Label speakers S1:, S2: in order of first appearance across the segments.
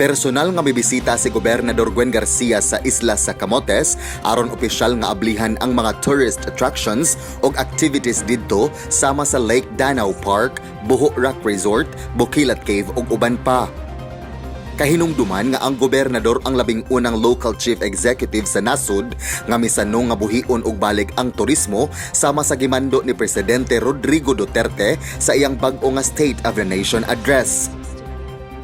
S1: Personal nga mibisita si Gobernador Gwen Garcia sa isla sa Camotes aron opisyal nga ablihan ang mga tourist attractions ug activities didto sama sa Lake Danau Park, Buho Rock Resort, Bukilat Cave ug uban pa. Kahinungduman nga ang gobernador ang labing unang local chief executive sa nasud nga misanong nga buhion og balik ang turismo sama sa gimando ni Presidente Rodrigo Duterte sa iyang bag-o nga State of the Nation address.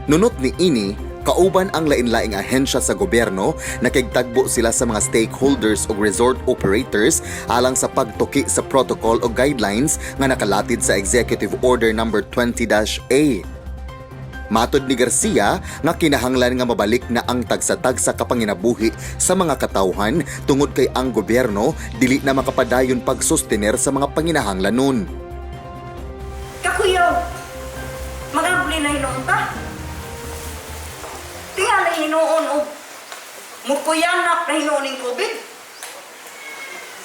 S1: Nunot ni ini, kauban ang lain-laing ahensya sa gobyerno, nakigtagbo sila sa mga stakeholders o resort operators alang sa pagtuki sa protocol o guidelines nga nakalatid sa Executive Order No. 20-A. Matod ni Garcia nga kinahanglan nga mabalik na ang tagsa-tagsa kapanginabuhi sa mga katawhan tungod kay ang gobyerno dili na makapadayon pagsustener sa mga panginahanglanon.
S2: Kakuyaw, magabli na hinong ta. Tingnan na hinoon o mukuyanak na hinoon ng COVID.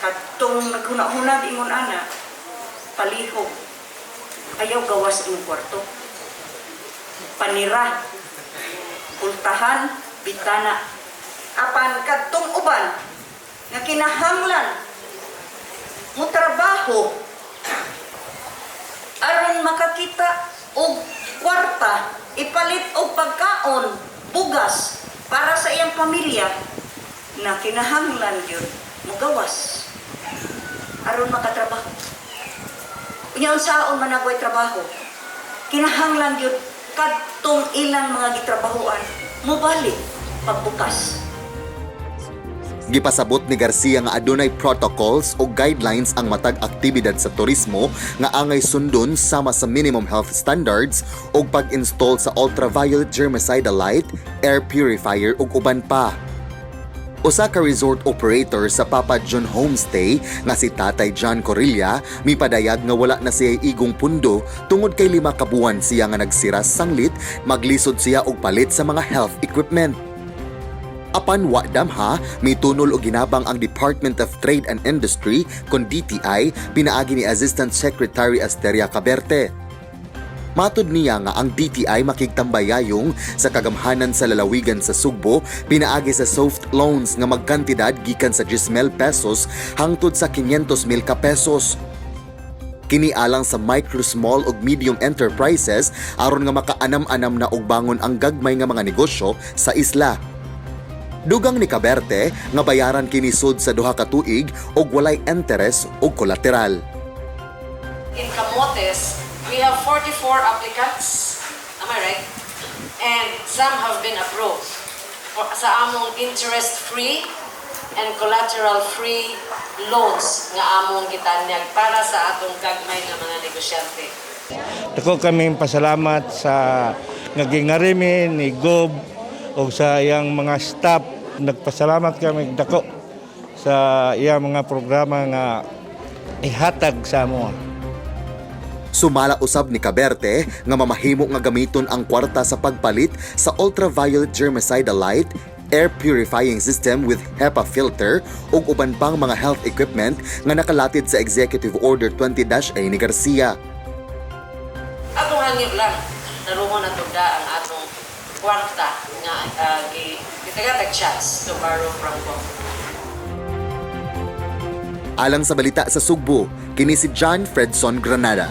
S2: Katong naghuna-huna di ingon ana, palihog, ayaw gawas ang kwarto. Panira, pultahan, bitana. Apan kadtong uban nga kinahanglan mo trabaho aron makakita og kwarta, ipalit og pagkaon, bugas para sa iyang pamilya na kinahanglan gyud mo gawas aron makatrabaho. Unya unsaon man nagoy trabaho, kinahanglan gyud kadtong ilang mga gitrabahoan mobalik pagbukas.
S1: Gipasabot ni Garcia nga adunay protocols o guidelines ang matag aktibidad sa turismo nga angay sundon sama sa minimum health standards o pag-install sa ultraviolet germicidal light, air purifier ug uban pa. Usa ka resort operator sa Papa John Homestay nga si Tatay John Corilla mipadayag nga wala na siya igong pundo tungod kay 5 ka buwan siya nga nagsira sanglit, maglisod siya og palit sa mga health equipment. Apan wa damha, mitunol og ginabang ang Department of Trade and Industry kon DTI pinaagi ni Assistant Secretary Asteria Caberte. Matod niya nga ang DTI makigtambayayong sa kagamhanan sa lalawigan sa Sugbo pinaagi sa soft loans nga magkantidad gikan sa 10,000 pesos hangtod sa 500,000 ka pesos. Kini alang sa micro, small ug medium enterprises aron nga makaanam-anam na og bangon ang gagmay nga mga negosyo sa isla. Dugang ni Caberte nga bayaran kini sud sa 2 ka tuig og walay interes o collateral.
S3: In Camotes, we have 44 applicants, am I right? And some have been approved sa among interest-free and collateral-free loans nga among gitanyag para sa atong gagmay nga mga negosyante.
S4: Dako kami pasalamat sa ngagingarimi ni Gob o sa iyang mga staff. Nagpasalamat kami dako sa iyang mga programa nga ihatag sa amo.
S1: Sumala usab ni Caberte nga mamahimo nga gamiton ang kwarta sa pagpalit sa ultraviolet germicidal light, air purifying system with HEPA filter ug uban pang mga health equipment nga nakalatid sa Executive Order 20-A ni Garcia.
S3: Akong hangyo lang, narumo na tugda ang atong kwarta nga gitagatag chance to borrow from government.
S1: Alang sa balita sa Sugbo, kini si John Fredson Granada.